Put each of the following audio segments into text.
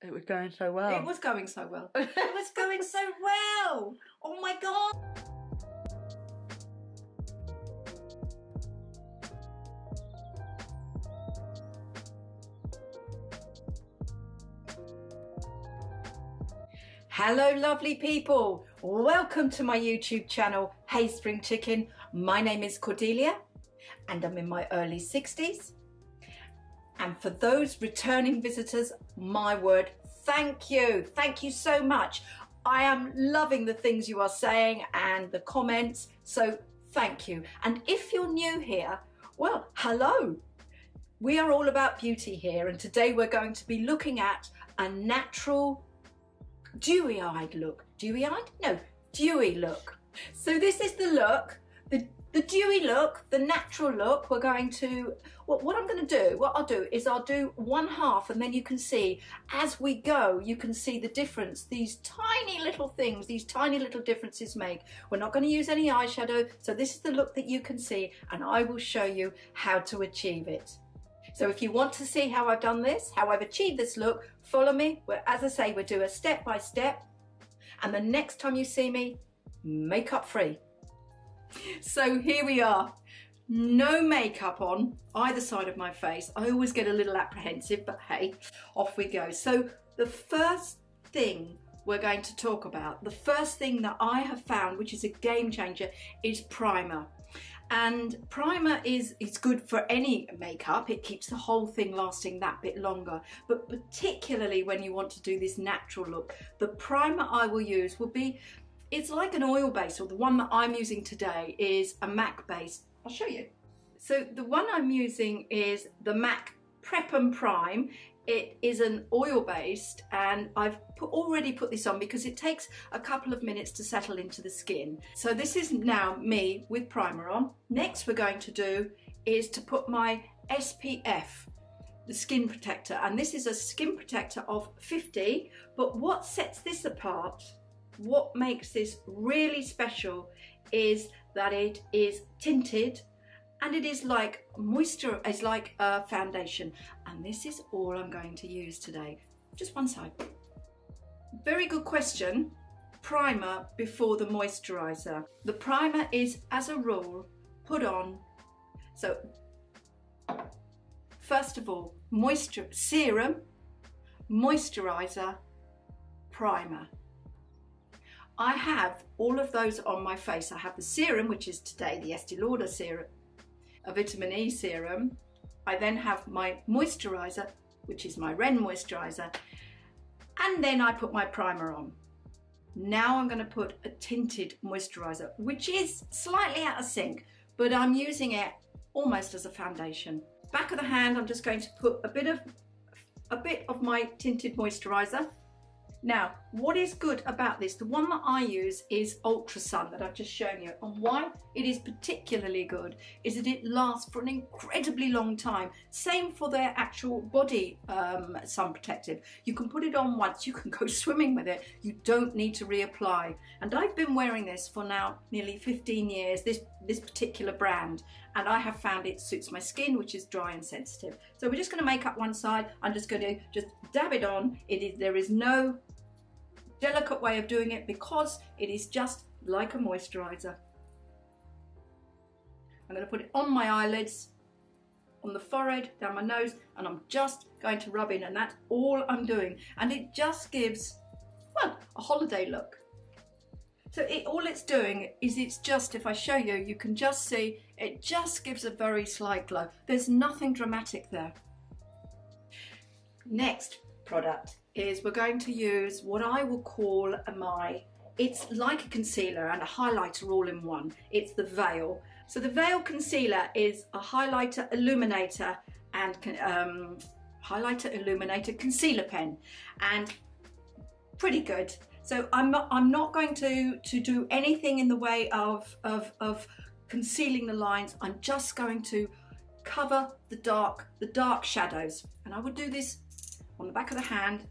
It was going so well. It was going so well. It was going so well. Oh my God. Hello lovely people, welcome to my YouTube channel, Hey Spring Chicken. My name is Cordelia and I'm in my early 60s. And for those returning visitors, my word, thank you so much. I am loving the things you are saying and the comments, so thank you. And if you're new here, well, hello. We are all about beauty here, and today we're going to be looking at a natural dewy-eyed look. Dewy-eyed? No, dewy look. So this is the look, the dewy look, the natural look. We're going to, what I'll do is I'll do one half, and then you can see, as we go, you can see the difference these tiny little things, these tiny little differences make. We're not going to use any eyeshadow, so this is the look that you can see, and I will show you how to achieve it. So if you want to see how I've done this, how I've achieved this look, follow me. As I say, we'll do a step by step. And the next time you see me, makeup free. So here we are. No makeup on either side of my face. I always get a little apprehensive, but hey, off we go. So the first thing we're going to talk about, the first thing that I have found, which is a game changer, is primer. And primer is good for any makeup. It keeps the whole thing lasting that bit longer. But particularly when you want to do this natural look, the primer I will use will be, it's like an oil base, or the one that I'm using today is a MAC base. I'll show you. So the one I'm using is the MAC Prep and Prime. It is an oil based, and I've already put this on because it takes a couple of minutes to settle into the skin. So this is now me with primer on. Next we're going to do is to put my SPF, the skin protector, and this is a skin protector of 50, but what sets this apart, what makes this really special, is that it is tinted. And it is like moisture, it's like a foundation. And this is all I'm going to use today. Just one side. Very good question. Primer before the moisturizer. The primer is, as a rule, put on. So, first of all, serum, moisturizer, primer. I have all of those on my face. I have the serum, which is today the Estee Lauder serum, a vitamin E serum. I then have my moisturizer, which is my Ren moisturizer, and then I put my primer on. Now I'm going to put a tinted moisturizer, which is slightly out of sync, but I'm using it almost as a foundation. Back of the hand, I'm just going to put a bit of my tinted moisturizer. Now, what is good about this, the one that I use is Ultra Sun that I've just shown you, and why it is particularly good is that it lasts for an incredibly long time. Same for their actual body sun protective. You can put it on once, you can go swimming with it, you don't need to reapply. And I've been wearing this for now nearly 15 years, this particular brand, and I have found it suits my skin, which is dry and sensitive. So we're just going to make up one side. I'm just going to just dab it on. There is no delicate way of doing it because it is just like a moisturizer. I'm going to put it on my eyelids, on the forehead, down my nose, and I'm just going to rub in, and that's all I'm doing. And it just gives, well, a holiday look. So all it's doing is it's just, if I show you, you can just see, it just gives a very slight glow. There's nothing dramatic there. Next product is we're going to use what I will call it's like a concealer and a highlighter all in one. It's the Veil. So the Veil concealer is a highlighter illuminator and concealer pen, and pretty good. So I'm not going to do anything in the way of concealing the lines. I'm just going to cover the dark shadows, and I would do this on the back of the hand.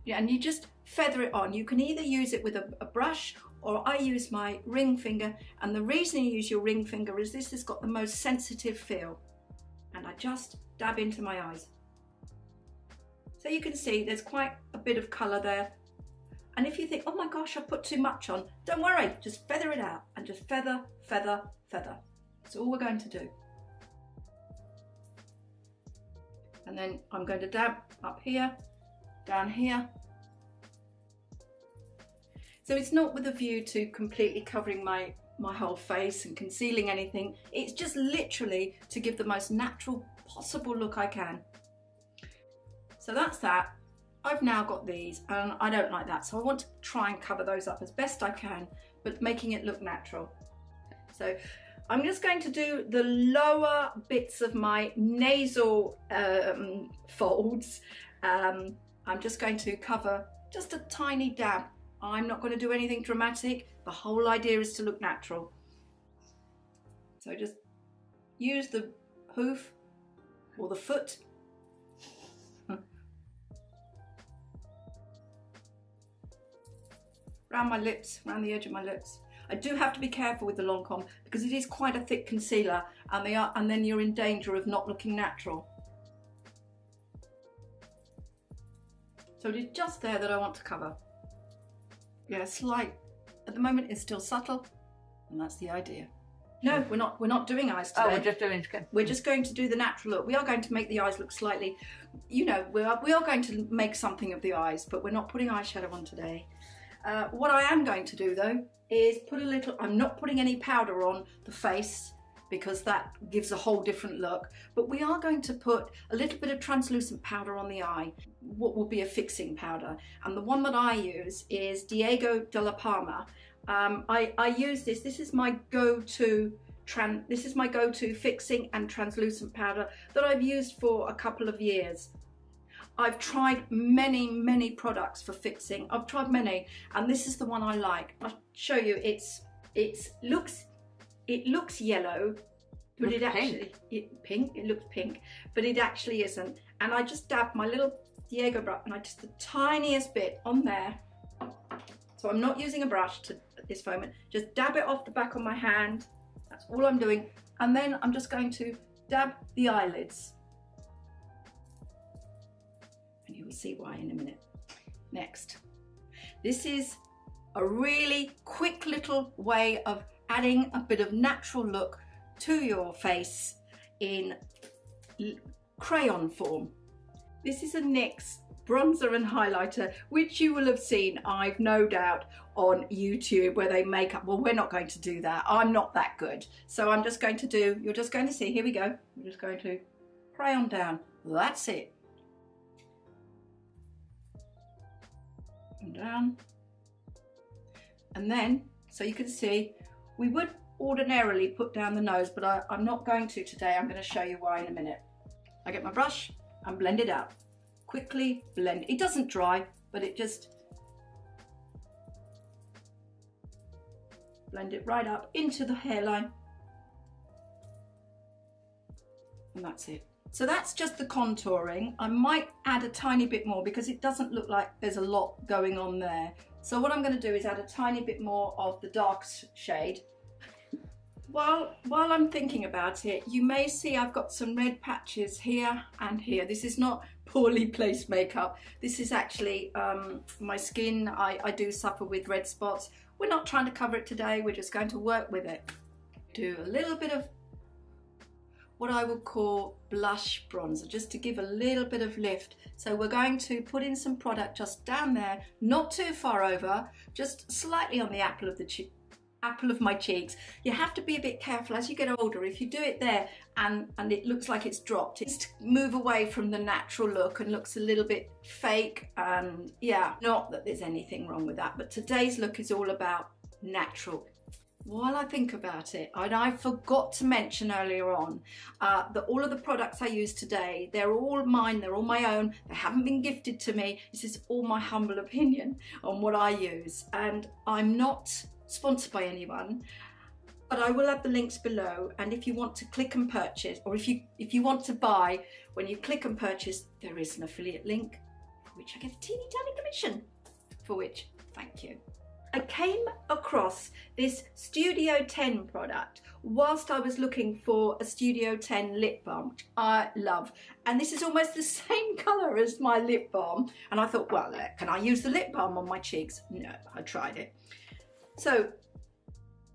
Yeah, and you just feather it on. You can either use it with a brush, or I use my ring finger, and the reason you use your ring finger is this has got the most sensitive feel, and I just dab into my eyes. So you can see there's quite a bit of colour there. And if you think, oh my gosh, I put too much on, don't worry, just feather it out and just feather, feather, feather. That's all we're going to do. And then I'm going to dab up here, down here. So it's not with a view to completely covering my whole face and concealing anything. It's just literally to give the most natural possible look I can. So that's that. I've now got these and I don't like that. So I want to try and cover those up as best I can, but making it look natural. So I'm just going to do the lower bits of my nasal folds. I'm just going to cover just a tiny dab. I'm not going to do anything dramatic. The whole idea is to look natural. So just use the hoof or the foot. Around my lips, around the edge of my lips. I do have to be careful with the Lancome because it is quite a thick concealer and then you're in danger of not looking natural. So it is just there that I want to cover. Yeah, slight. At the moment it's still subtle, and that's the idea. No, we're not doing eyes today. Oh, we're just doing skin. We're just going to do the natural look. We are going to make the eyes look slightly, you know, we are going to make something of the eyes, but we're not putting eyeshadow on today. What I am going to do though is put a little, I'm not putting any powder on the face because that gives a whole different look, but we are going to put a little bit of translucent powder on the eye, what will be a fixing powder. And the one that I use is Diego de la Palma. I use this is my go-to fixing and translucent powder that I've used for a couple of years. I've tried many products for fixing. I've tried many, and this is the one I like. I'll show you. It looks yellow, but it actually it looks pink, but it actually isn't. And I just dab my little Diego brush, and I just the tiniest bit on there. So I'm not using a brush at this moment. Just dab it off the back of my hand. That's all I'm doing. And then I'm just going to dab the eyelids. And you will see why in a minute. Next, this is a really quick little way of adding a bit of natural look to your face in crayon form. This is a NYX bronzer and highlighter, which you will have seen, I've no doubt, on YouTube where they make up. Well, we're not going to do that. I'm not that good. So I'm just going to do, you're just going to see, here we go. We're just going to crayon down. That's it. And down. And then, so you can see, we would ordinarily put down the nose, but I'm not going to today. I'm going to show you why in a minute. I get my brush and blend it out. Quickly blend. It doesn't dry, but it just blend it right up into the hairline. And that's it. So that's just the contouring. I might add a tiny bit more because it doesn't look like there's a lot going on there. So what I'm going to do is add a tiny bit more of the dark shade. While I'm thinking about it, you may see I've got some red patches here and here. This is not poorly placed makeup. This is actually my skin. I do suffer with red spots. We're not trying to cover it today. We're just going to work with it. Do a little bit of what I would call blush bronzer, just to give a little bit of lift. So we're going to put in some product just down there, not too far over, just slightly on the apple of my cheeks. You have to be a bit careful as you get older. If you do it there and it looks like it's dropped, it's move away from the natural look and looks a little bit fake. And yeah, not that there's anything wrong with that, but today's look is all about natural. While I think about it, and I forgot to mention earlier on that all of the products I use today, they're all mine, they're all my own, they haven't been gifted to me. This is all my humble opinion on what I use, and I'm not sponsored by anyone, but I will have the links below, and if you want to click and purchase, or if you want to buy, when you click and purchase, there is an affiliate link for which I get a teeny tiny commission, for which, thank you. I came across this Studio 10 product whilst I was looking for a Studio 10 lip balm, which I love. And this is almost the same colour as my lip balm. And I thought, well, can I use the lip balm on my cheeks? No, I tried it. So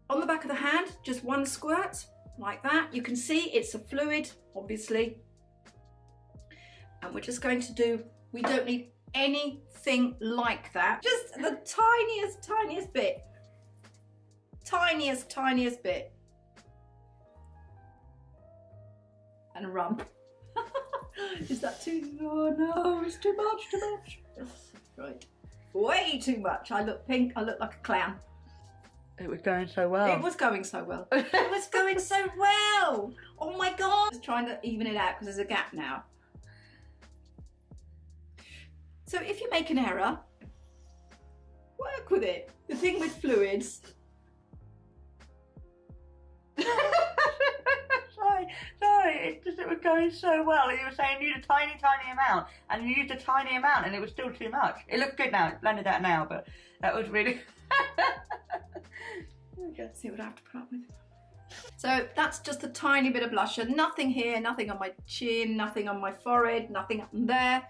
on the back of the hand, just one squirt like that. You can see it's a fluid, obviously. And we're just going to do, we don't need anything like that. Just the tiniest bit. Tiniest bit. And rub. Is that too, oh no, it's too much. Right, way too much. I look pink, I look like a clown. It was going so well. It was going so well. It was going so well. Oh my God. Just trying to even it out because there's a gap now. So if you make an error, work with it. The thing with fluids. Sorry, it was going so well. You were saying you used a tiny amount, and you used a tiny amount, and it was still too much. It looks good now, it's blended out now, but that was really... Let's see what I have to put up with. So that's just a tiny bit of blusher. Nothing here, nothing on my chin, nothing on my forehead, nothing up there.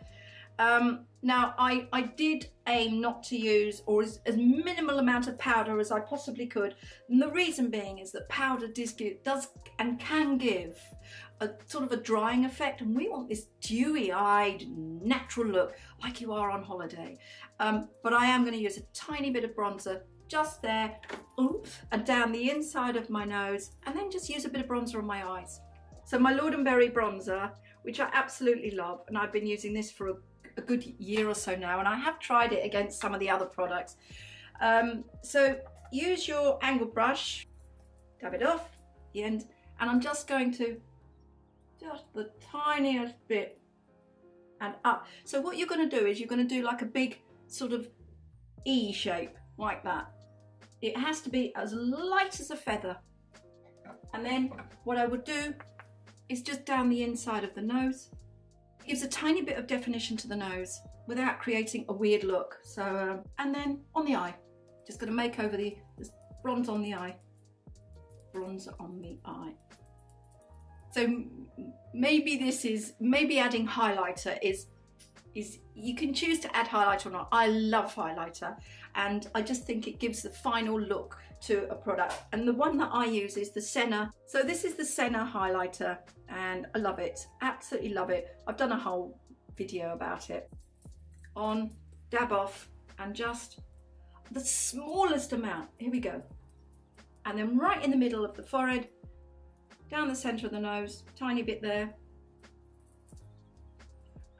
Now I did aim not to use or as minimal amount of powder as I possibly could, and the reason being is that powder does and can give a sort of a drying effect, and we want this dewy-eyed natural look like you are on holiday. But I am going to use a tiny bit of bronzer just there, oops, and down the inside of my nose, and then just use a bit of bronzer on my eyes. So my Lord & Berry bronzer, which I absolutely love, and I've been using this for a good year or so now, and I have tried it against some of the other products. So use your angled brush, dab it off the end, and I'm just going to just the tiniest bit and up. So what you're going to do is you're going to do like a big sort of E shape like that. It has to be as light as a feather. And then what I would do is just down the inside of the nose. It gives a tiny bit of definition to the nose without creating a weird look. So, and then on the eye, just going to make over the bronze on the eye. Bronzer on the eye. So maybe adding highlighter is you can choose to add highlighter or not. I love highlighter, and I just think it gives the final look to a product. And the one that I use is the Senna. So this is the Senna highlighter, and I love it, absolutely love it. I've done a whole video about it. On, dab off, and just the smallest amount. Here we go. And then right in the middle of the forehead, down the center of the nose, tiny bit there,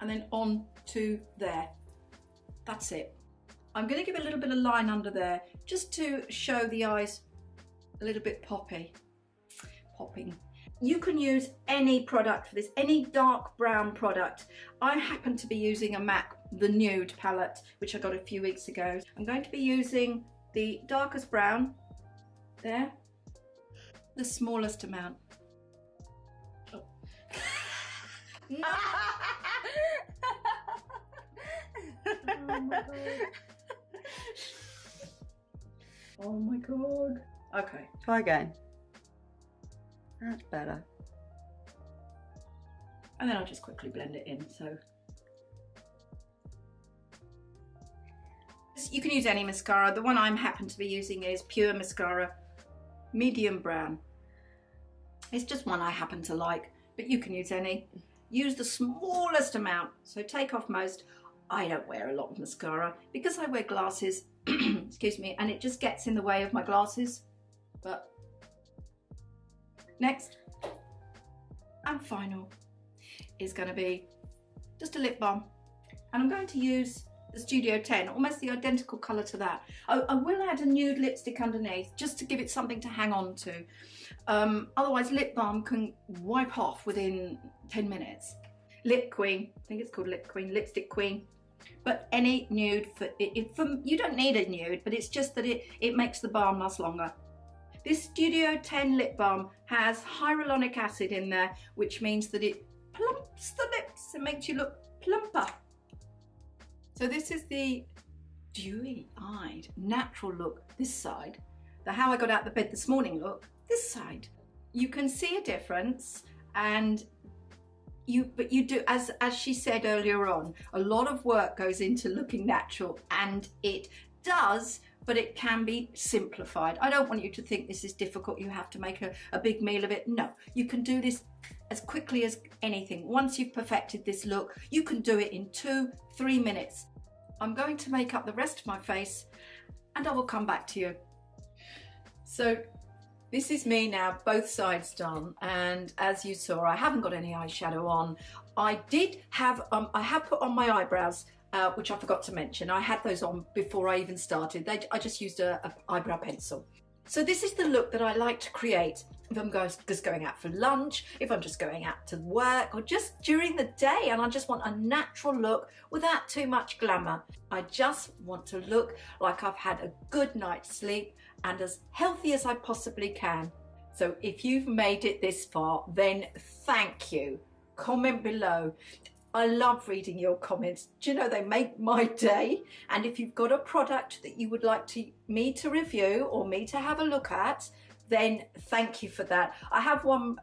and then on to there. That's it. I'm going to give a little bit of line under there just to show the eyes a little bit popping. You can use any product for this, any dark brown product. I happen to be using a MAC, the Nude palette, which I got a few weeks ago. I'm going to be using the darkest brown there, the smallest amount. Oh. No. Oh my God. Oh my God. Okay. Try again. That's better. And then I'll just quickly blend it in. So you can use any mascara. The one I happen to be using is Pure Mascara, medium brown. It's just one I happen to like, but you can use any. Use the smallest amount, so take off most. I don't wear a lot of mascara because I wear glasses, excuse me, and it just gets in the way of my glasses. But next and final is going to be just a lip balm, and I'm going to use the Studio 10, almost the identical colour to that. I will add a nude lipstick underneath just to give it something to hang on to. Otherwise lip balm can wipe off within 10 minutes. Lip Queen, I think it's called Lip Queen, Lipstick Queen. But any nude, you don't need a nude, but it's just that it makes the balm last longer. This Studio 10 lip balm has hyaluronic acid in there, which means that it plumps the lips and makes you look plumper. So this is the dewy-eyed, natural look this side, the how I got out of the bed this morning look this side. You can see a difference, and but you do, as she said earlier on, a lot of work goes into looking natural, and it does, but it can be simplified. I don't want you to think this is difficult, you have to make a big meal of it. No, you can do this as quickly as anything. Once you've perfected this look, you can do it in 2-3 minutes. I'm going to make up the rest of my face and I will come back to you. So this is me now, both sides done, and as you saw, I haven't got any eyeshadow on. I have put on my eyebrows, which I forgot to mention. I had those on before I even started. I just used a eyebrow pencil. So this is the look that I like to create if I'm just going out for lunch, if I'm just going out to work, or just during the day and I just want a natural look without too much glamour. I just want to look like I've had a good night's sleep and as healthy as I possibly can. So if you've made it this far, then thank you. Comment below. I love reading your comments. Do you know, they make my day? And if you've got a product that you would like me to review or me to have a look at, then thank you for that. I have one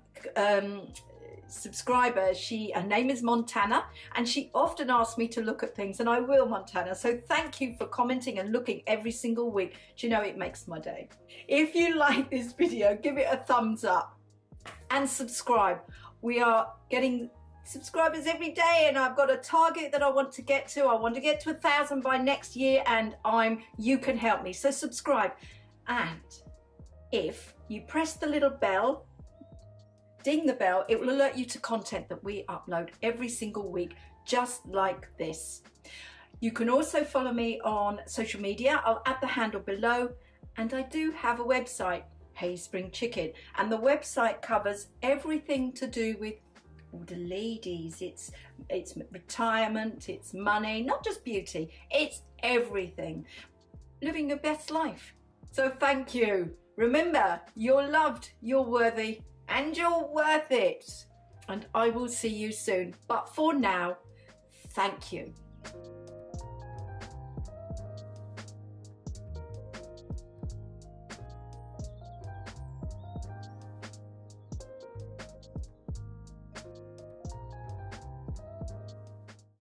subscriber, her name is Montana, and she often asks me to look at things, and I will, Montana. So thank you for commenting and looking every single week. Do you know, it makes my day. If you like this video, give it a thumbs up and subscribe. We are getting subscribers every day, and I've got a target that I want to get to. I want to get to 1,000 by next year, and you can help me. So subscribe, and if you press the little bell, ding the bell, it will alert you to content that we upload every single week, just like this. You can also follow me on social media. I'll add the handle below, and I do have a website, Hey Spring Chicken, and the website covers everything to do with all the ladies. It's retirement, it's money, not just beauty, it's everything. Living your best life. So thank you. Remember, you're loved, you're worthy, and you're worth it. And I will see you soon. But for now, thank you.